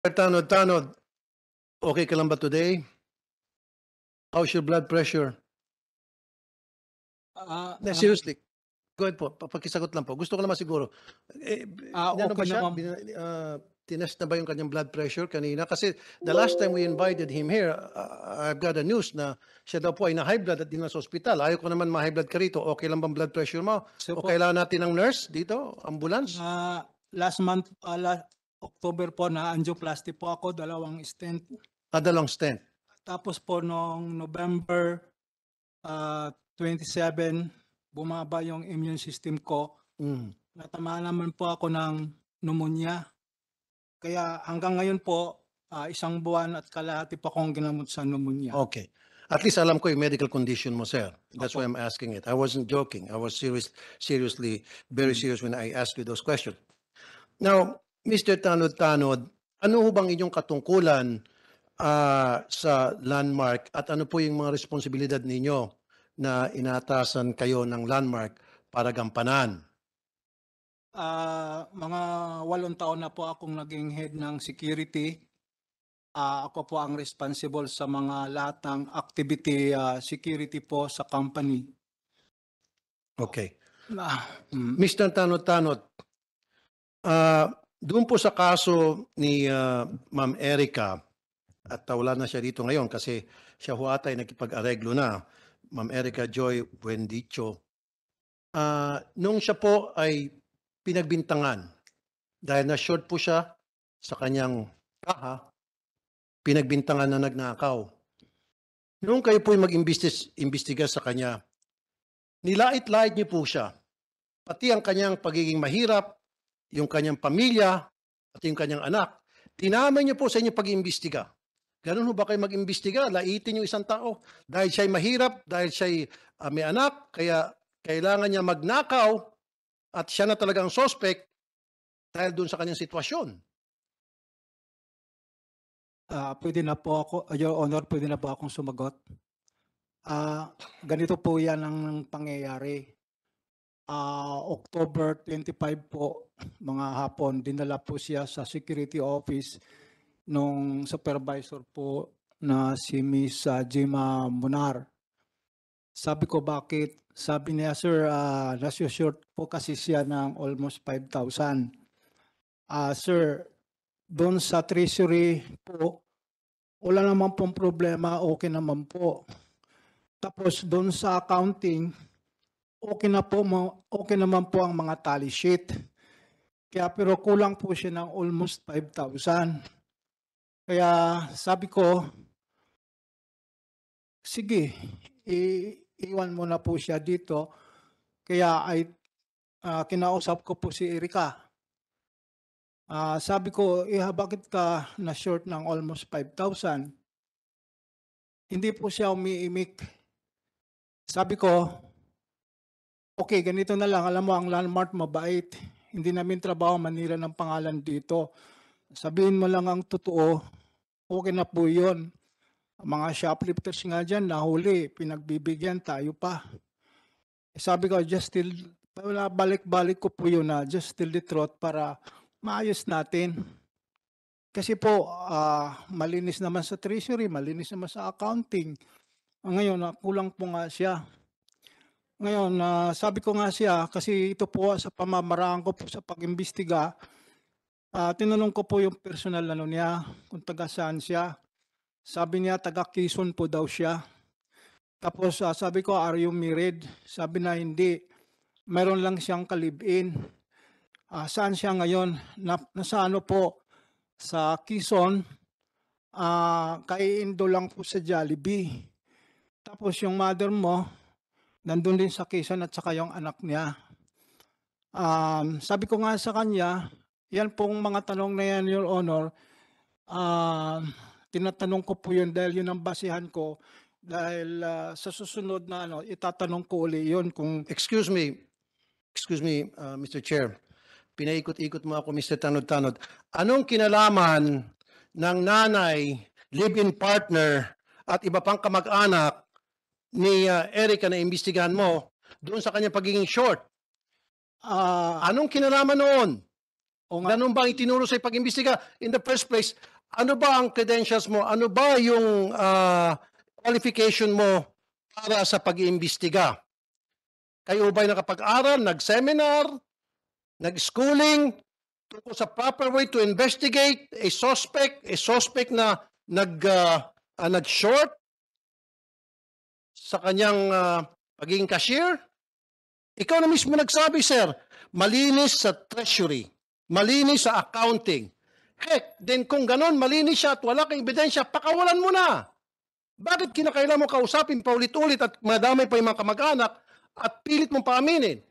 Tanod, Tanod, okay ka lang ba today? How's your blood pressure? Seriously, go ahead po, pakisagot lang po. Gusto ko naman siguro. Inano ba Okay siya? naman. Tinest na ba yung kanyang blood pressure kanina? Kasi the last time we invited him here, I've got a news na siya daw po ay na-high blood at dinala sa ospital. Ayaw ko naman ma-high blood ka rito. Okay lang bang blood pressure mo? So O po, kailangan natin ng nurse dito? Ambulance? last month, October po na angioplasty po ako, 2 stent. Dalawang stent. Tapos po noong November 27, bumaba yung immune system ko. Mm. Natamaan naman po ako ng pneumonia. Kaya hanggang ngayon po, 1 buwan at kalahati pa akong ginamot sa pneumonia. Okay. At least alam ko yung medical condition mo, sir. That's Opo. why I'm asking it. I wasn't joking. I was seriously, very serious when I asked you those questions. Now, Mr. Tanod-Tanod, ano ho bang inyong katungkulan sa landmark at ano po yung mga responsibilidad ninyo na inatasan kayo ng landmark para gampanan? Mga 8 taon na po akong naging head ng security. Ako po ang responsible sa mga lahat ng activity security po sa company. Okay. Mm. Mr. Tanod-Tanod, doon po sa kaso ni Ma'am Erica, at wala na siya dito ngayon kasi siya ho ata ay nakipag-areglo na, Ma'am Erica Joy Buendicho. Nung siya po ay pinagbintangan dahil na-short po siya sa kanyang kaha, pinagbintangan na nagnakaw. Nung kayo po ay mag-imbestiga sa kanya, nilait-lait niyo po siya, pati ang kanyang pagiging mahirap, yung kanyang pamilya, at yung kanyang anak. Tinamay niyo po sa inyong pag-imbestiga. Ganun ho ba kayo mag-imbestiga? Laitin yung isang tao dahil siya'y mahirap, dahil siya'y may anak, kaya kailangan niya magnakaw at siya na talagang suspect dahil doon sa kanyang sitwasyon. Pwede na po ako, Your Honor, pwede na po akong sumagot. Ganito po yan ang pangyayari. October 25 po, mga hapon, dinala po siya sa security office nung supervisor po na si Miss Jima Munar. Sabi ko, bakit? Sabi niya, sir, nasa-short po kasi siya ng almost 5,000. Sir, doon sa treasury po, wala naman pong problema, okay naman po. Tapos doon sa accounting, okay naman po ang mga tally sheet. Kaya pero kulang po siya ng almost 5,000. Kaya sabi ko, sige, iwan mo na po siya dito. Kaya ay kinausap ko po si Erica. Sabi ko, bakit ka na-short ng almost 5,000? Hindi po siya umiimik. Sabi ko, okay, ganito na lang. Alam mo, ang landmark mabait. Hindi namin trabaho manira ng pangalan dito. Sabihin mo lang ang totoo, okay na po yun. Mga shoplifters nga dyan, nahuli, pinagbibigyan, tayo pa. Sabi ko, balik-balik ko po yun na just tell the truth para maayos natin. Kasi po, malinis naman sa treasury, malinis naman sa accounting. Ngayon, kulang po nga siya. Ngayon, sabi ko nga siya, kasi ito po sa pamamaraan ko po sa pag-imbestiga, tinanong ko po yung personal ano niya, kung taga saan siya. Sabi niya, taga Quezon po daw siya. Tapos sabi ko, are you married? Sabi na hindi. Meron lang siyang kalib-in. Saan siya ngayon? Nasa ano po? Sa Quezon. Kaiindo lang po sa Jollibee. Tapos yung mother mo, nandun din sa Quezon at saka yung anak niya. Sabi ko nga sa kanya, yan pong mga tanong na yan, Your Honor, tinatanong ko po yun dahil yun ang basihan ko. Dahil sa susunod na itatanong ko uli yun kung... Excuse me, Mr. Chair. Pinaikot-ikot mo ako, Mr. Tanod-Tanod. Anong kinalaman ng nanay, live-in partner, at iba pang kamag-anak ni Erica na imbestigahan mo doon sa kanyang pagiging short? Anong kinalaman noon? O nga, Ganun ba ang itinuro sa pag-imbestiga? In the first place, ano ba ang credentials mo? Ano ba yung qualification mo para sa pag-iimbestiga? Kayo ba'y nakapag-aral, nag-seminar, nag-schooling tungkol sa proper way to investigate a suspect na nag-short sa kanyang pagiging cashier? Ikaw na mismo nagsabi, sir, malinis sa treasury, malinis sa accounting. Heck, then kung ganon, malinis siya at wala kang ebidensya, pakawalan mo na. Bakit kinakailangan mo kausapin paulit-ulit at madamay pa yung mga kamag-anak at pilit mong paaminin?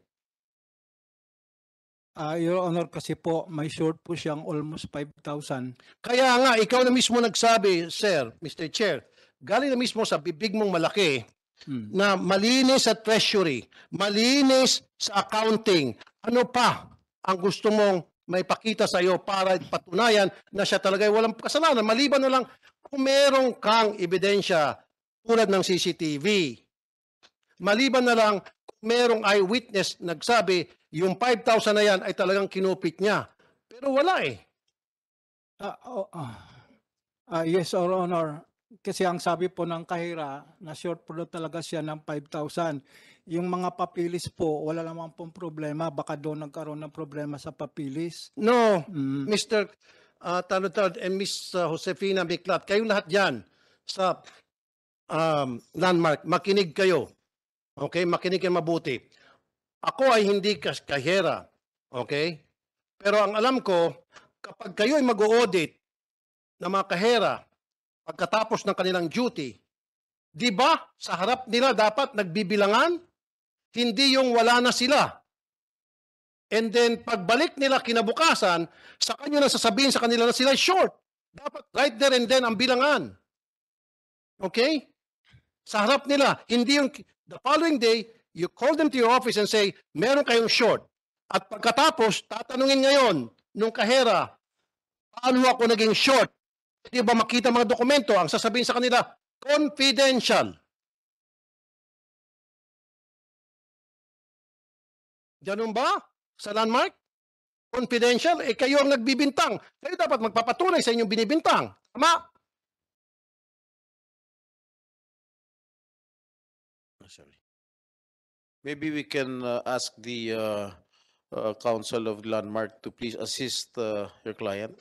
Your Honor, kasi po, may short po siyang almost 5,000. Kaya nga, ikaw na mismo nagsabi, sir, Mr. Chair, galing na mismo sa bibig mong malaki na malinis sa treasury, malinis sa accounting. Ano pa ang gusto mong may pakita sa iyo para patunayan na siya talaga ay walang kasalanan, maliban na lang kung merong kang ebidensya tulad ng CCTV. Maliban na lang kung merong eyewitness nagsabi yung 5,000 na yan ay talagang kinupit niya. Pero wala eh. Yes, Your Honor. Kasi ang sabi po ng kahira, na short po daw talaga siya ng 5,000. Yung mga papilis po, wala namang pong problema. Baka doon nagkaroon ng problema sa papilis. No, Mr. Tanod and Miss Josefina Miklat, kayong lahat dyan sa landmark, makinig kayo. Okay, makinig kayo mabuti. Ako ay hindi kahera. Okay? Pero ang alam ko, kapag kayo ay mag-audit ng mga kahera, pagkatapos ng kanilang duty, di ba sa harap nila dapat nagbibilangan? Hindi yung wala na sila. And then pagbalik nila kinabukasan, sa kanyo na sasabihin sa kanila na sila short. Dapat right there and then ang bilangan. Okay? Sa harap nila, hindi yung the following day, you call them to your office and say, meron kayong short. At pagkatapos, tatanungin ngayon nung kahera, paano ako naging short? Hindi ba makita mga dokumento? Ang sasabihin sa kanila, confidential. Ganun ba? Sa landmark? Confidential? Eh kayo ang nagbibintang. Kayo dapat magpapatunay sa inyong binibintang. Tama? Sorry. Maybe we can ask the Council of Landmark to please assist your client.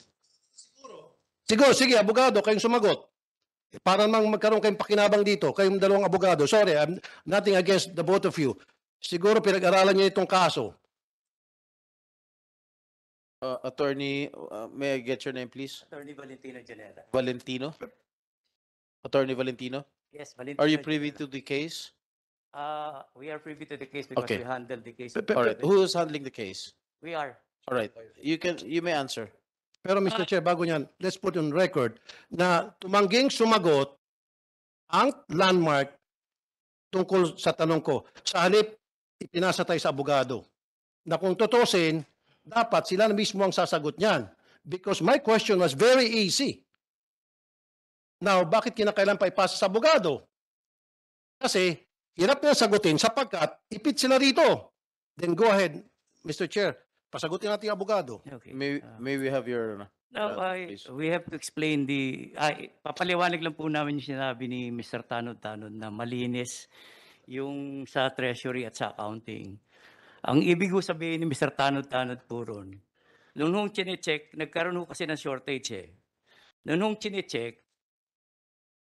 Siguro, sige, abogado, kayong sumagot. Para mang magkaroon kayong pakinabang dito, kayong dalawang abogado. Sorry, I'm nothing against the both of you. Siguro pinag-aralan niyo itong kaso. Attorney, may I get your name, please? Attorney Valentino Janela. Valentino? Attorney Valentino? Yes, Valentino. Are you privy to the case? We are privy to the case because Okay. we handled the case. All right. Who is handling the case? We are. All right. You may answer. Pero Mr. Chair, bago niyan, let's put on record na tumangging sumagot ang landmark tungkol sa tanong ko. Sa halip, ipinasa tayo sa abogado. Na kung tutusin, dapat sila na mismo ang sasagot niyan. Because my question was very easy. Now, bakit kinakailan pa ipasa sa abogado? Kasi, hirap na sagutin sapagkat ipit sila rito. Then go ahead, Mr. Chair. Pasagutin natin yung abogado. Okay. May we have your Now, please. we have to explain papaliwanag lang po namin yung sinabi ni Mr. Tanod na malinis yung sa treasury at sa accounting. Ang ibig ko sabihin ni Mr. Tanod po ron, nung chinecheck, nagkaroon ho kasi ng shortage eh. Nung chinecheck,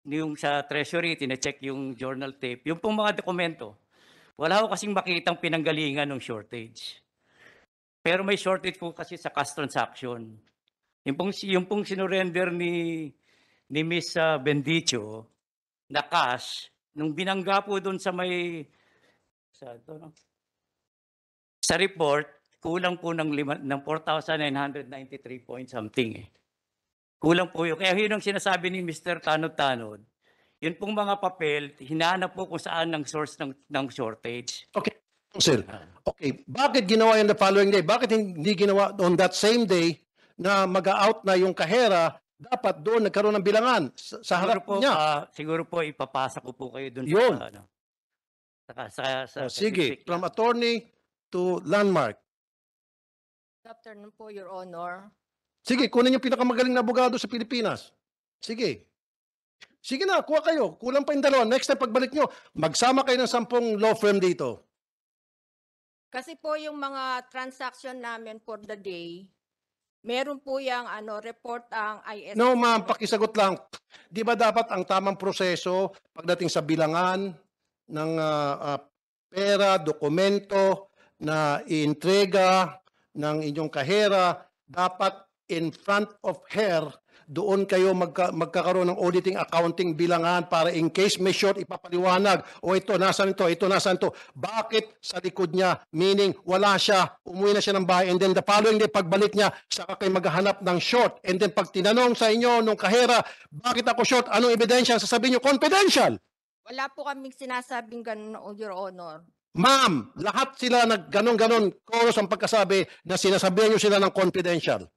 yung sa treasury, tinecheck yung journal tape, yung pong mga dokumento, wala ho kasing makitang pinanggalingan ng shortage. Pero may shortage po kasi sa cash transaction. Yung pong sinurrender ni Miss Bendicho na cash, nung binangga po doon sa may sa report, kulang po ng 4,993 point something eh. Kulang po yun. Kaya yun ang sinasabi ni Mr. Tanod. Yun pong mga papel, hinahanap po kung saan ang source ng shortage. Okay, Counsel. Okay, bakit ginawa yan the following day? Bakit hindi ginawa on that same day na mag-out na yung kahera, dapat doon nagkaroon ng bilangan sa harap niya? Siguro po ipapasa ko po kayo doon Yun. sa Sige, specific from na. attorney to landmark. Good afternoon po, Your Honor. Sige, kunin yung pinakamagaling na abogado sa Pilipinas. Sige. Sige na, kuha kayo. Kulang pa yung dalawa. Next time pagbalik nyo, magsama kayo ng 10 law firm dito. Kasi po yung mga transaction namin for the day, meron po yung report ang ISS. No, ma'am, pakisagot lang. Di ba dapat ang tamang proseso pagdating sa bilangan ng pera, dokumento na iintrega ng inyong kahera, dapat in front of her, doon kayo magkakaroon ng auditing, accounting, bilangan para in case may short, ipapaliwanag. O ito, nasan ito, nasan ito. Bakit sa likod niya? Meaning, wala siya, umuwi na siya ng bahay, and then the following day, pagbalik niya, saka kayo maghahanap ng short. And then pag tinanong sa inyo nung kahera, bakit ako short? Anong ebidensya? Sasabihin niyo, confidential. Wala po kaming sinasabing ganun, Your Honor. Ma'am, lahat sila ganon-ganon, chorus ang pagkasabi na sinasabihan niyo sila ng confidential.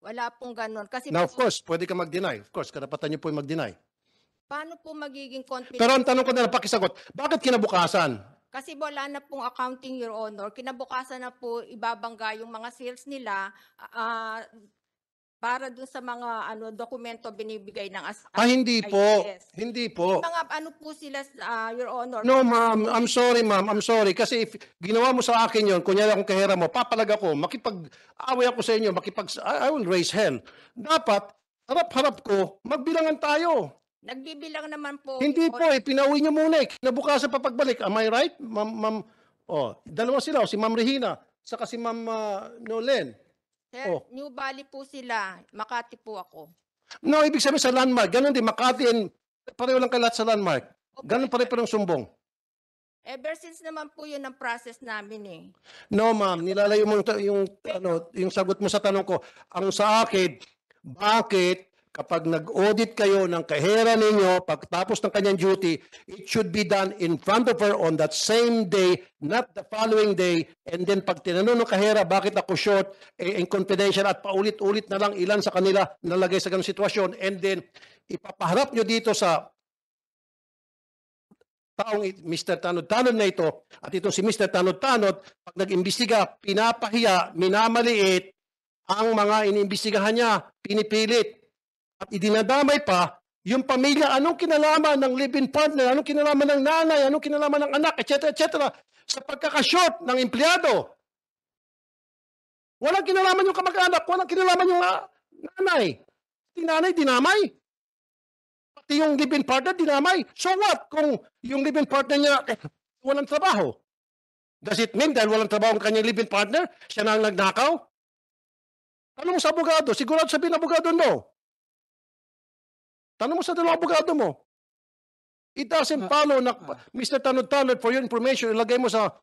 Wala pong ganun. Kasi Now, of po, course, pwede ka mag-deny. Of course, karapatan niyo po yung mag-deny. paano po magiging confidential? Pero ang tanong ko na lang, pakisagot, bakit kinabukasan? Kasi wala na pong accounting, Your Honor. Kinabukasan na po ibabangga yung mga sales nila para dun sa mga dokumento binibigay ng Hindi po. ISS. Hindi po. Mga po sila, Your Honor. No, ma'am. I'm sorry, ma'am. I'm sorry. Kasi if ginawa mo sa akin yon, kunyari akong kahera mo, papalag ako, makipag-away ako sa inyo, I will raise hell. Dapat, harap-harap ko, magbilangan tayo. Nagbibilang naman po. Hindi Your po, pinauwi niyo muna eh. Kinabukasan pa pagbalik. Am I right? Ma'am, dalawa sila, si Ma'am Regina, saka si Ma'am Nolen. Sir, Oh. New Valley po sila. Makati po ako. No, ibig sabihin sa landmark, ganun din, Makati and pareho lang kayo lahat sa landmark. Ganun pare-parehong sumbong. Ever since naman po yun ang process namin eh. No, ma'am, nilalayo mo yung sagot mo sa tanong ko. Ang sa akin, bakit kapag nag-audit kayo ng kahera ninyo, pagtapos ng kanyang duty, it should be done in front of her on that same day, not the following day, and then pag tinanong ng kahera, bakit ako short, in confidential at paulit-ulit na lang ilan sa kanila nalagay sa ganung sitwasyon, and then ipapaharap nyo dito sa taong Mr. Tanod-Tanod na ito, at itong si Mr. Tanod-Tanod, pag nag-imbestiga, pinapahiya, minamaliit ang mga iniimbestigahan niya, pinipilit, at idinadamay pa yung pamilya, anong kinalaman ng live-in partner, anong kinalaman ng nanay, anong kinalaman ng anak, etc. sa pagkakashort ng empleyado. Walang kinalaman yung kamag-anak, walang kinalaman yung nanay. Yung nanay, dinamay. Pati yung live-in partner, dinamay. So what kung yung live-in partner niya walang trabaho? Does it mean dahil walang trabaho ang kanyang live-in partner, siya na ang nagnakaw? Tanong mo sa abogado, sigurado sabihin ng abogado no. Tanong mo sa dalawang abogado mo. It doesn't follow na, Mr. Tanod-Tanod, for your information, ilagay mo sa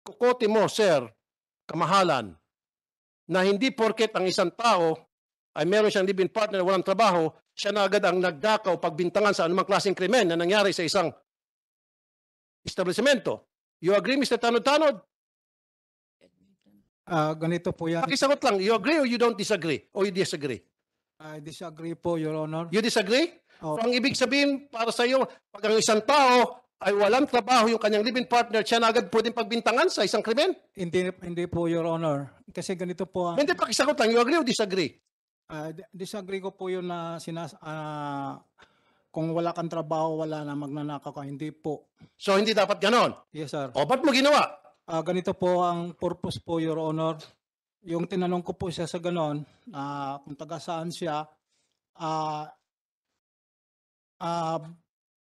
kukote mo, sir, kamahalan, na hindi porket ang isang tao ay meron siyang live-in partner, walang trabaho, siya na agad ang nagdakaw pagbintangan sa anumang klaseng krimen na nangyari sa isang establishmento. You agree, Mr. Tanod-Tanod? Ganito po yan. Pakisagot lang, you agree or you don't disagree? Or you disagree? I disagree po, Your Honor. You disagree? Oh. So ang ibig sabihin para sa iyo, pag ang isang tao ay walang trabaho, yung kanyang live-in partner, siya na agad pwedeng pagbintangan sa isang krimen? Hindi po, Your Honor. Kasi ganito po, Hindi, pakisagot lang, you agree or disagree? disagree ko po yun na kung wala kang trabaho, wala na magnanakaw ka. Hindi po. So hindi dapat ganon. Yes, sir. O ba't mo ginawa? Ganito po ang purpose po, Your Honor. Yung tinanong ko po siya sa ganon, kung taga saan siya,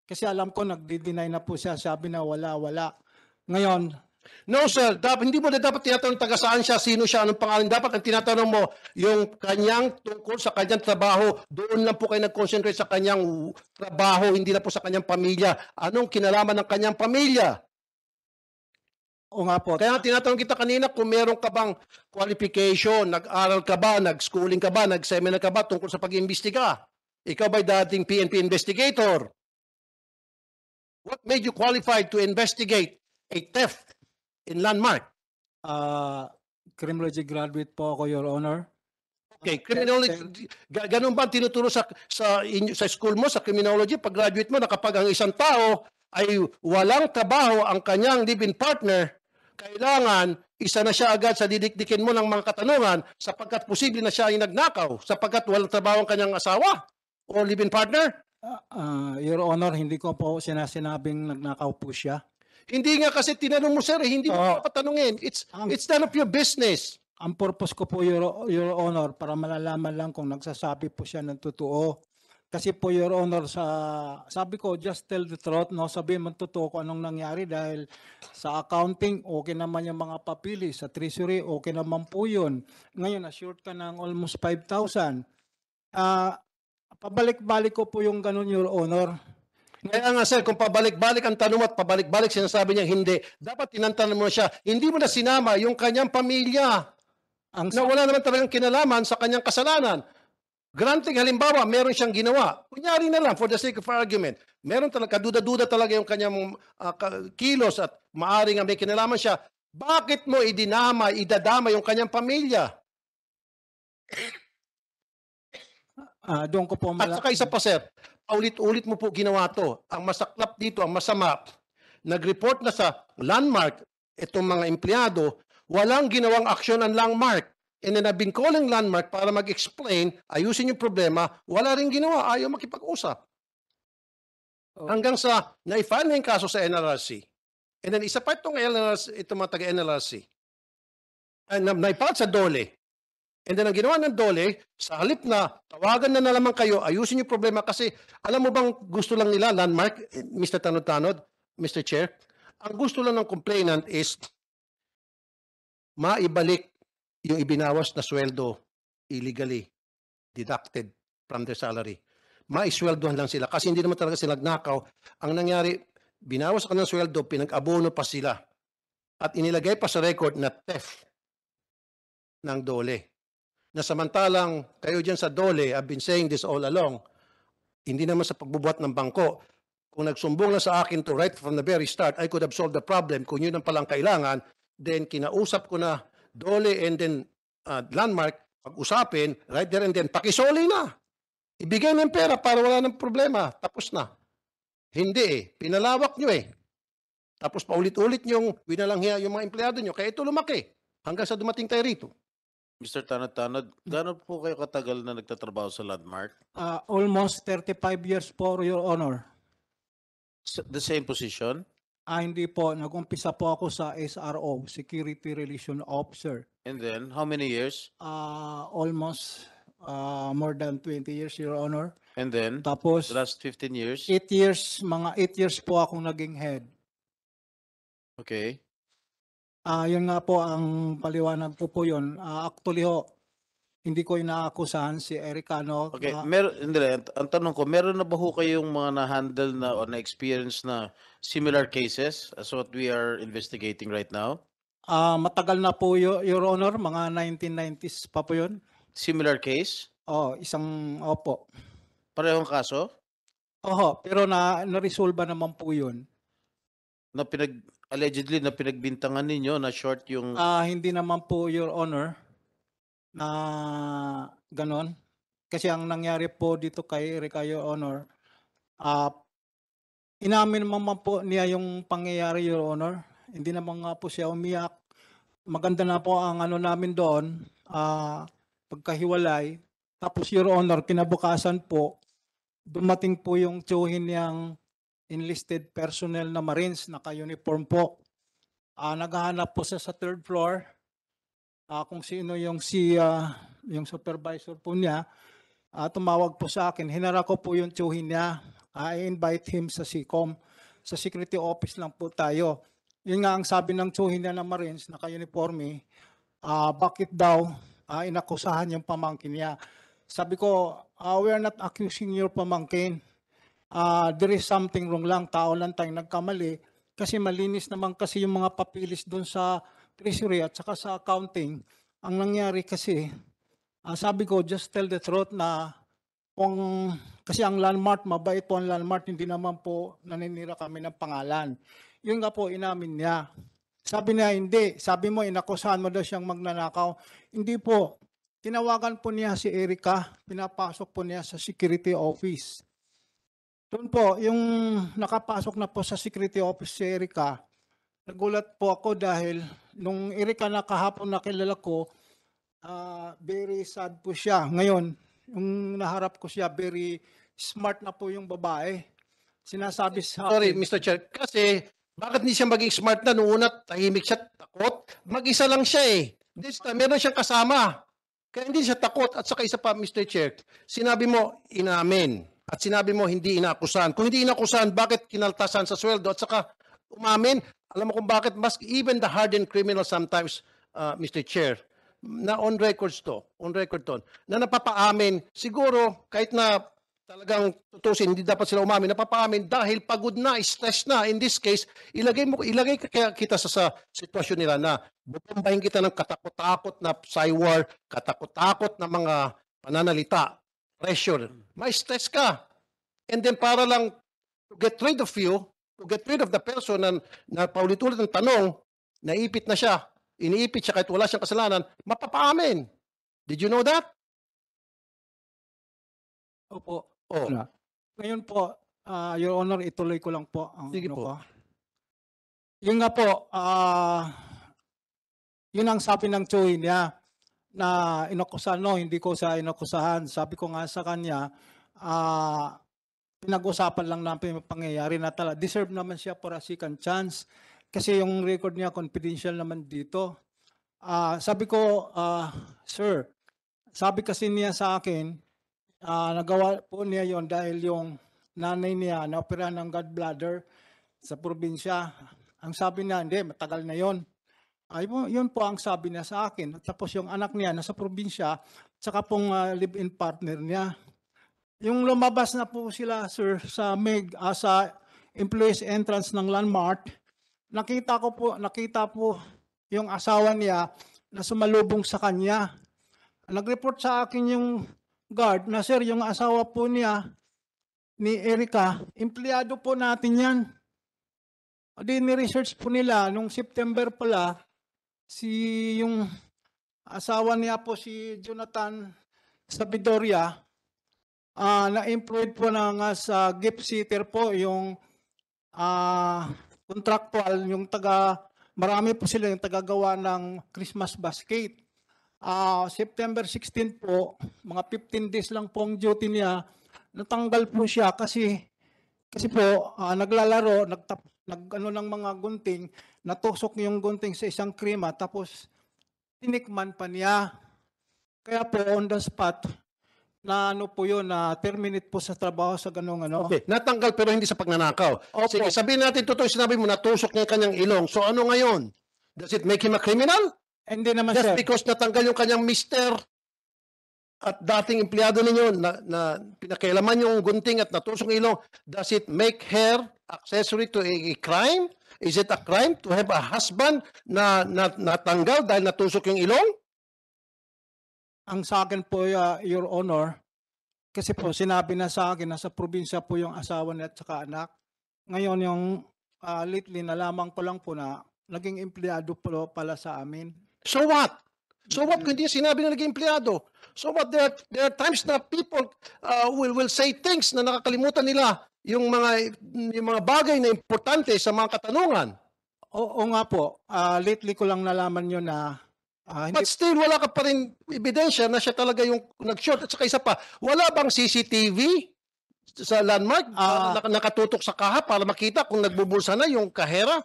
kasi alam ko nagdi-deny na po siya, sabi na wala. Ngayon, No sir, hindi mo na dapat tinatanong taga saan siya, sino siya, anong pangalan. Dapat ang tinatanong mo, yung kanyang tungkol sa kanyang trabaho, doon lang po kayo nag-concentrate sa kanyang trabaho, hindi na po sa kanyang pamilya. Anong kinalaman ng kanyang pamilya? o nga po, Kaya tinatanong kita kanina kung meron ka bang qualification, nag-aral ka ba, nag-schooling ka ba, nag-seminar ka ba tungkol sa pag-iimbestiga? Ikaw ba'y dating PNP investigator? What made you qualified to investigate a theft in Landmark? criminology graduate po ako, Your Honor. Okay, criminology, ganun ba ang tinuturo sa school mo, sa criminology, pag graduate mo, na kapag ang isang tao ay walang trabaho ang kanyang live-in partner, kailangan isa na siya agad sa didikdikin mo ng mga katanungan sapagkat posible na siya ay nagnakaw sapagkat walang trabaho ang kanyang asawa o live-in partner? Your Honor, hindi ko po sinasabing nagnakaw po siya. Hindi nga kasi tinanong mo, sir, hindi mo Oo. dapat tanungin. It's Ang- none of your business. Ang purpose ko po, Your Honor, para malalaman lang kung nagsasabi po siya ng totoo. Kasi po, Your Honor, sabi ko, just tell the truth, no? Sabihin mo totoo kung anong nangyari dahil sa accounting, okay naman yung mga papili. Sa treasury, okay naman po yun. Ngayon, na-short ka ng almost 5,000. Pabalik-balik ko po yung ganun, Your Honor. Kaya nga, sir, kung pabalik-balik ang tanong mo at pabalik-balik sinasabi niya hindi, dapat tinantanan mo na siya. Hindi mo na sinama yung kanyang pamilya Ang na wala naman talagang kinalaman sa kanyang kasalanan. Granting halimbawa, meron siyang ginawa. Kunyari na lang, for the sake of argument, meron talaga, duda-duda talaga yung kanyang kilos at maaring may kinalaman siya. Bakit mo idadama yung kanyang pamilya? doon ko po At saka isa pa, sir, ulit-ulit mo po ginawa to. Ang masaklap dito, ang masama, nag-report na sa landmark, itong mga empleyado, walang ginawang aksyon ang landmark. And then I've been calling landmark para mag-explain, ayusin yung problema, wala rin ginawa, ayaw makipag-usap. Oh. Hanggang sa na-file na yung kaso sa NLRC. And then isa pa itong mga taga-NLRC. Na-file sa DOLE. And then ang ginawa ng DOLE, sa halip na tawagan na naman kayo, ayusin yung problema kasi alam mo bang gusto lang nila, landmark, Mr. Tanod-Tanod, Mr. Chair, ang gusto lang ng complainant is maibalik yung ibinawas na sweldo illegally deducted from their salary. Maisweldohan lang sila kasi hindi naman talaga sila nagnakaw. Ang nangyari, binawas ka ng sweldo, pinag-abono pa sila at inilagay pa sa record na theft ng DOLE. Na samantalang kayo dyan sa DOLE, I've been saying this all along, hindi naman sa pagbubuhat ng bangko. Kung nagsumbong na sa akin to right from the very start, I could have solved the problem. Kung yun ang palang kailangan, then kinausap ko na DOLE and then landmark, pag-usapin, right there and then, pakisoli na. Ibigay ng pera para wala ng problema. Tapos na. Hindi eh. Pinalawak nyo eh. Tapos paulit-ulit yung winalanghiya yung mga empleyado nyo. Kaya ito lumaki. Hanggang sa dumating tayo rito. Mr. Tanod-Tanod, gaano po kayo katagal na nagtatrabaho sa landmark? Almost 35 years po, Your Honor. The same position? Hindi po. Nag-umpisa po ako sa SRO, Security Relation Officer. And then, how many years? Almost more than 20 years, Your Honor. And then, Tapos, the last 15 years? 8 years, mga 8 years po akong naging head. Okay. Yun nga po ang paliwanag ko po yun. Actually ho, hindi ko inaakusahan si Ericano. Okay, hindi, ang tanong ko, meron na ba ho kayong mga na-handle na o na-experience na similar cases as what we are investigating right now? Matagal na po, Your Honor, mga 1990s pa po yun. Similar case? Opo. Parehong kaso? Oho, pero na-resolve naman po yun. Na allegedly na pinagbintangan ninyo na short yung Hindi naman po, Your Honor, na ganon. Kasi ang nangyari po dito kay Erika, Your Honor, inamin naman po niya yung pangyayari, Your Honor. Hindi naman nga po siya umiyak. Maganda na po ang ano namin doon, pagkahiwalay. Tapos, Your Honor, kinabukasan po, dumating po yung tsuhin niyang enlisted personnel na Marines, naka-uniform po. Naghahanap po siya sa third floor. Kung sino yung yung supervisor po niya, tumawag po sa akin. Hinara ko po yung tsuhin niya. I invite him sa SICOM. Sa security office lang po tayo. Yun nga ang sabi ng tsuhin niya na Marines, naka-uniforme, bakit daw inakusahan yung pamangkin niya. Sabi ko, we are not accusing your pamangkin. There is something wrong lang. Tao lang tayong nagkamali. Kasi malinis naman kasi yung mga papilis doon sa treasury at saka sa accounting. Ang nangyari kasi, sabi ko, just tell the truth na kasi ang landmark, mabait po ang landmark, hindi naman po naninira kami ng pangalan. Yun nga po, inamin niya. Sabi niya, hindi. Sabi mo, inakusahan mo daw siyang magnanakaw. Hindi po. Tinawagan po niya si Erika, pinapasok po niya sa security office. Doon po, yung nakapasok na po sa security office si Erika, nagulat po ako dahil nung Erika na kahapon na kilala ko, very sad po siya. Ngayon, yung naharap ko siya, very smart na po yung babae. Sinasabi sa Sorry, akin, Mr. Chair. Kasi, bakit hindi siya maging smart na noong una, tahimik siya, takot? Mag-isa lang siya eh. This time, meron siyang kasama. Kaya hindi siya takot. At saka isa pa, Mr. Chair, sinabi mo, inamin. At sinabi mo, hindi inakusahan. Kung hindi inakusahan, bakit kinaltasan sa sweldo? At saka, umamin. Alam mo kung bakit? Mas, even the hardened criminal sometimes, Mr. Chair, na on record to, na napapaamin, siguro, kahit na talagang tutusin, hindi dapat sila umamin, napapaamin dahil pagod na, stress na. In this case, ilagay kaya kita sa sitwasyon nila na bubombahin kita ng katakot-takot na psywar, katakot-takot na mga pananalita, pressure. May stress ka. And then para lang to get rid of you, to get rid of the person na paulit-ulit ng tanong, naipit na siya, iniipit siya kahit wala siyang kasalanan, mapapaamin. Did you know that? opo. Oh. Ngayon po, Your Honor, ituloy ko lang po ang Sige ano po. ko. Yun nga po, yun ang sabi ng Choy niya na inakusahan, no, hindi ko sa inakusahan. Sabi ko nga sa kanya, pinag-usapan lang namin yung pangyayari na talaga. Deserve naman siya for a second chance kasi yung record niya confidential naman dito. Sabi ko, sir, sabi kasi niya sa akin, nagawa po niya yon dahil yung nanay niya na-opera ng gallbladder sa probinsya. Ang sabi niya, hindi, matagal na yon. Yun po ang sabi niya sa akin. Tapos yung anak niya nasa probinsya, tsaka pong live-in partner niya. Yung lumabas na po sila, sir, sa sa employees entrance ng Landmark, nakita po yung asawa niya na sumalubong sa kanya. Nag-report sa akin yung guard na, sir, yung asawa po niya ni Erika, empleyado po natin yan. Di ni-research po nila nung September pala, yung asawa niya po si Jonathan Sabidoria, na-employed po sa gift sitter po yung contractual, yung marami po sila yung tagagawa ng Christmas basket. September 16 po, mga 15 days lang po ang duty niya, natanggal po siya kasi po naglalaro, nag-ano ng mga gunting, natusok yung gunting sa isang krema tapos tinikman pa niya. Kaya po on the spot, na ano po yun, na terminate po sa trabaho sa ganung ano. Okay, natanggal pero hindi sa pagnanakaw. Opo. Sige, sabihin natin totoo yung sinabi mo, natusok niya yung kanyang ilong. So ano ngayon? Does it make him a criminal? Hindi naman, Just sir. because natanggal yung kanyang mister at dating empleyado ninyo na pinakailaman yung gunting at natusok yung ilong, does it make her accessory to a crime? Is it a crime to have a husband na natanggal dahil natusok yung ilong? Ang sa akin po, Your Honor, kasi po sinabi na sa akin, nasa probinsya po yung asawa niya at saka anak. Ngayon yung lately nalaman ko lang po na naging empleyado po pala sa amin. So what? So what kung hindi sinabi na naging empleyado? So what? There are times na people will say things na nakakalimutan nila yung mga bagay na importante sa mga katanungan. Oo nga po, lately ko lang nalaman yun na hindi. But still, wala ka pa rin ebidensya na siya talaga yung nag-short. At saka isa pa, wala bang CCTV sa Landmark na nakatutok sa kaha para makita kung nagbubulsa na yung kahera?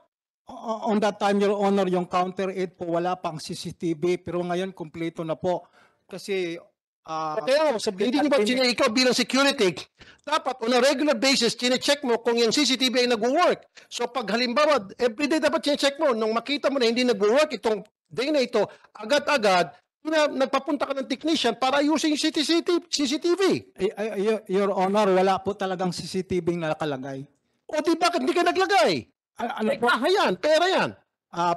On that time, Your Honor, yung counter 8 po, wala pang CCTV. Pero ngayon, kumpleto na po. Kasi, Kaya, hindi nyo ba ikaw bilang security, dapat on a regular basis, chinecheck mo kung yung CCTV ay nag-work. So pag halimbawa, everyday dapat chinecheck mo, nung makita mo na hindi nag-work itong day na ito, agad-agad, nagpapunta ka ng technician para ayusin yung CCTV. Your Honor, wala po talagang CCTV na nakalagay. O di bakit hindi ka naglagay? Ano po? Yan, pera yan.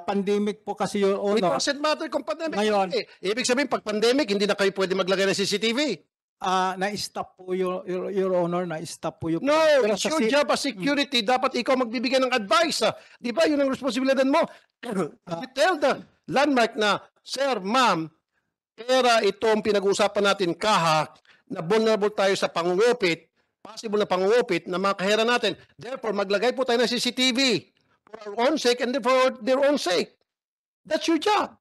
Pandemic po kasi, Your It Honor. doesn't matter kung pandemic. Ngayon. Hindi. Ibig sabihin, pag pandemic, hindi na kayo pwede maglagay ng CCTV. Na-stop po, Your Honor, na-stop po yung... No, Pero it's your job as security. Dapat ikaw magbibigay ng advice. Di ba? Yun ang responsibilidad mo. You tell the Landmark na, Sir, Ma'am, pera itong pinag-uusapan natin kahak na vulnerable tayo sa pangungupit, possible na pangungupit na mga kahera natin. Therefore, maglagay po tayo ng CCTV for our own sake and for their own sake. That's your job.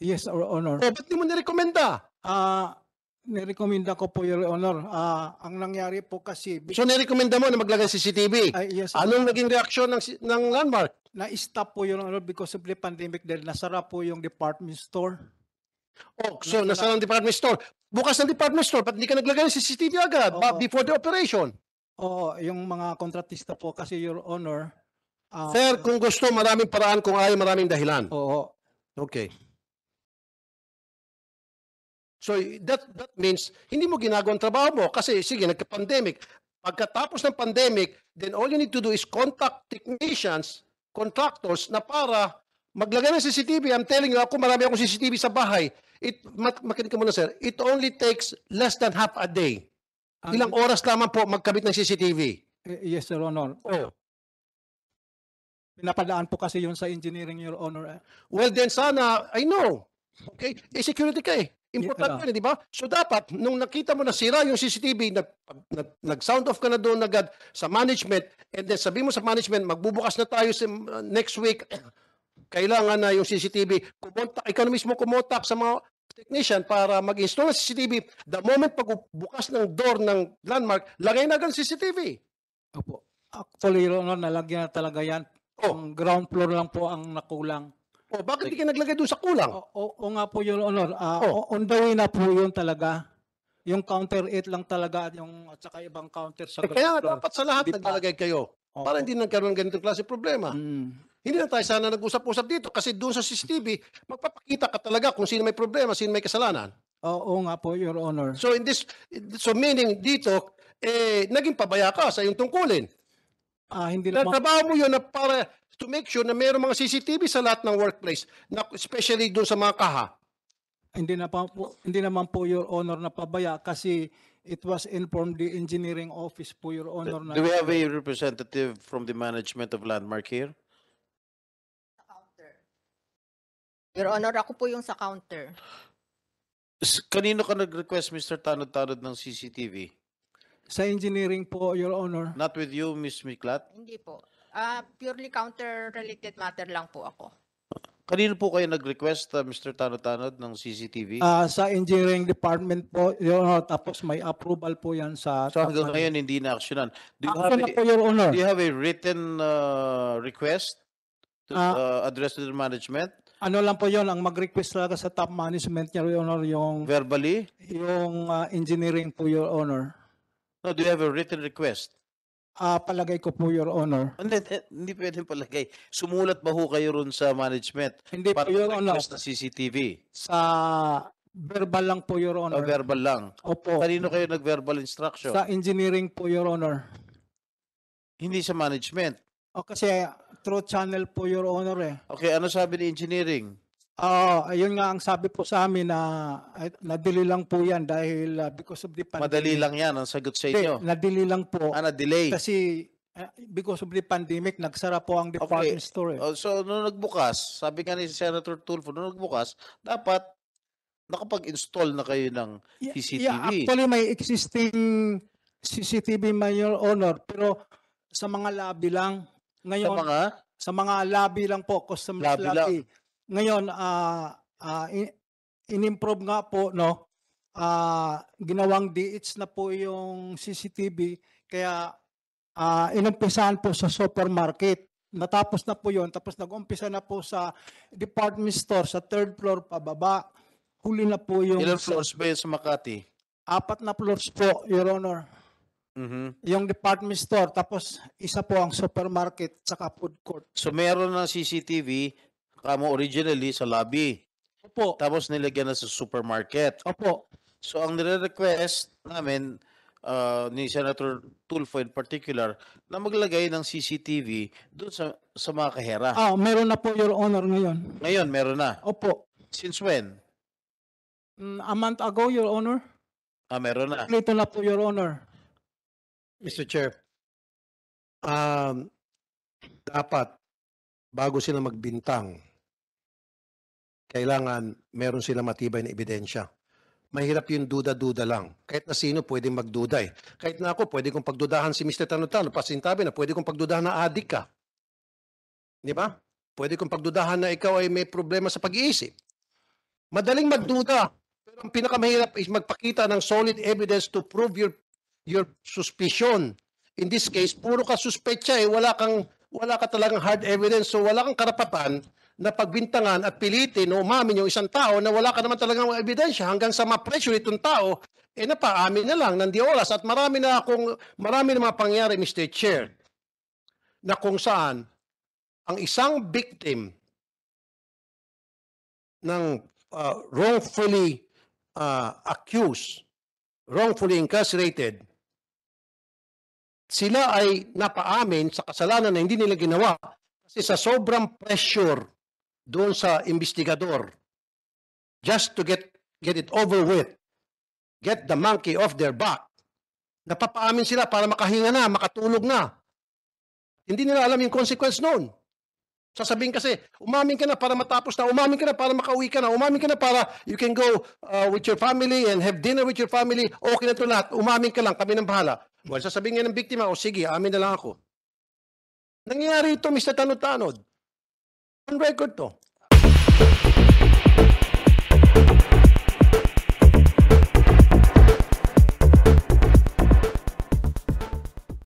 Yes, Your Honor. O, ba't di mo nirekomenda? Nirekomenda ko po, Your Honor. Ang nangyari po kasi, So, nirekomenda mo na maglagay ng CCTV. yes, Anong naging reaksyon ng landmark? na-stop po, Your Honor, because of the pandemic dahil nasara po yung department store. Oh, so, nasa ng department store. Bukas ng department store, ba't di ka naglagay ng CCTV agad Oo. before the operation? Oo, yung mga kontratista po kasi, Your Honor. Sir, kung gusto, maraming paraan. Kung ayaw, maraming dahilan. Oo. Okay. So that means hindi mo ginagawa ang trabaho mo kasi sige, nagka-pandemic. Pagkatapos ng pandemic, then all you need to do is contact technicians, contractors na para maglagay ng CCTV. I'm telling you, ako marami akong CCTV sa bahay. Makinig ka muna, sir. It only takes less than half a day. Ilang oras lamang po magkabit ng CCTV. Yes, Your Honor. Oh. Pinapadaan po kasi yun sa engineering, Your Honor. Well, then sana, I know. Okay? Security ka eh. Important Yeah. yun, di ba? So dapat, nung nakita mo na sira yung CCTV, nag-sound off ka na doon agad sa management, and then sabi mo sa management, magbubukas na tayo next week, kailangan na yung CCTV, ikaw na mismo kumontak sa mga technician para mag-install ng CCTV. The moment pagbukas ng door ng landmark, lagay na agad ang CCTV. Opo. Actually, Your Honor, nalagyan na talaga yan. Oh. Ang ground floor lang po ang nakulang. O bakit di ka naglagay doon sa kulang? O nga po, Your Honor. Oh. On the way na po yun talaga. Yung counter 8 lang talaga at saka ibang counter sa ground Kaya nga floor. dapat sa lahat Di pa. naglalagay kayo. Oo. Para hindi nagkaroon ng ganitong klase problema. Hindi na tayo sana nag-usap-usap dito kasi doon sa CCTV, magpapakita ka talaga kung sino may problema, sino may kasalanan. Oo nga po, Your Honor. So so meaning dito, naging pabaya ka sa iyong tungkulin. Hindi Dahil naman, trabaho mo yun na para to make sure na mayroong mga CCTV sa lahat ng workplace, na especially doon sa mga kaha. hindi naman po, Your Honor, na pabaya kasi it was informed the engineering office po, Your Honor. Do we have a representative from the management of Landmark here? Your Honor, ako po yung sa counter. Kanino ka nag-request, Mr. Tanod-Tanod, ng CCTV? Sa engineering po, Your Honor. Not with you, Ms. Miklat? Hindi po. Purely counter-related matter lang po ako. Kanino po kayo nag-request, Mr. Tanod-Tanod, ng CCTV? Sa engineering department po, Your Honor, tapos may approval po yan sa... So hanggang ngayon, hindi na-actionan. Do you Action na po, Your Honor. do you have a written request to address to the management? Ano lang po yon, ang mag-request talaga sa top management niya, Your Honor, yung Verbally? engineering po, Your Honor. No, do you have a written request? Palagay ko po, Your Honor. Hindi pwedeng palagay. Sumulat ba ho kayo ron sa management Hindi po, para Your Honor. request ng CCTV? Sa verbal lang po, Your O Honor. verbal lang? Opo. Kanino kayo nag-verbal instruction? Sa engineering po, Your Honor. Hindi sa management. O kasi through channel po, Your Honor eh. Okay, ano sabi ni engineering? Ayun nga ang sabi po sa amin na nadili lang po yan dahil because of the pandemic. Madali lang yan ang sagot sa Hindi, inyo. nadili lang po. Na-delay. Kasi because of the pandemic, nagsara po ang department store eh. Oh, so, nung nagbukas, sabi nga ni Senator Tulfo, nung nagbukas, dapat nakapag-install na kayo ng CCTV. Yeah, actually may existing CCTV, Your Honor, pero sa mga lobby lang. Sa Ngayon, mga, sa mga lobby lang po, customers Lobby lobby. Ngayon, in-improve nga po, no, ginawang DH na po yung CCTV, kaya inumpisahan po sa supermarket. Natapos na po yun, tapos nag-umpisa na po sa department store, sa third floor pababa. Huli na po yung ilang floors ba yun sa Makati? 4 na floors po, Your Honor. Yung department store, tapos isa po ang supermarket, saka food court. So, meron ng CCTV, kamo originally sa lobby. Opo, Tapos nilagyan na sa supermarket. opo. So, ang nire-request namin, ni Senator Tulfo in particular, na maglagay ng CCTV doon sa mga kahera. Meron na po, Your Honor, ngayon. Ngayon, meron na. Opo. Since when? A month ago, Your Honor. Meron na. Ito na po, Your Honor. Mr. Chair, dapat bago sila magbintang, kailangan meron sila matibay na ebidensya. Mahirap yung duda-duda lang. Kahit na sino pwedeng magduda eh. Kahit na ako, pwede kong pagdudahan si Mr. Tanotano. Pasintabi na pwede kong pagdudahan na adik ka. Di ba? Pwede kong pagdudahan na ikaw ay may problema sa pag-iisip. Madaling magduda. Pero ang pinakamahirap is magpakita ng solid evidence to prove your suspicion. In this case, puro ka suspetsa eh. Wala ka talagang hard evidence. So wala kang karapatan na pagbintangan at pilitin o umamin yung isang tao na wala ka naman talagang ebidensya hanggang sa ma-pressure itong tao, eh napaamin na lang ng di oras. At marami na mga pangyari, Mr. Chair, na kung saan ang isang victim ng wrongfully accused, wrongfully incarcerated, sila ay napaamin sa kasalanan na hindi nila ginawa kasi sa sobrang pressure doon sa investigador just to get it over with, get the monkey off their back. Napapaamin sila para makahinga na, makatulog na. Hindi nila alam yung consequence noon. Sasabihin kasi, umamin ka na para matapos na, umamin ka na para makauwi ka na, umamin ka na para you can go with your family and have dinner with your family, okay na ito lahat, umamin ka lang, kami nang bahala. Well, sasabihin nga ng biktima, o sige, amin na lang ako. Nangyayari ito, Mr. Tanod-Tanod. On record to.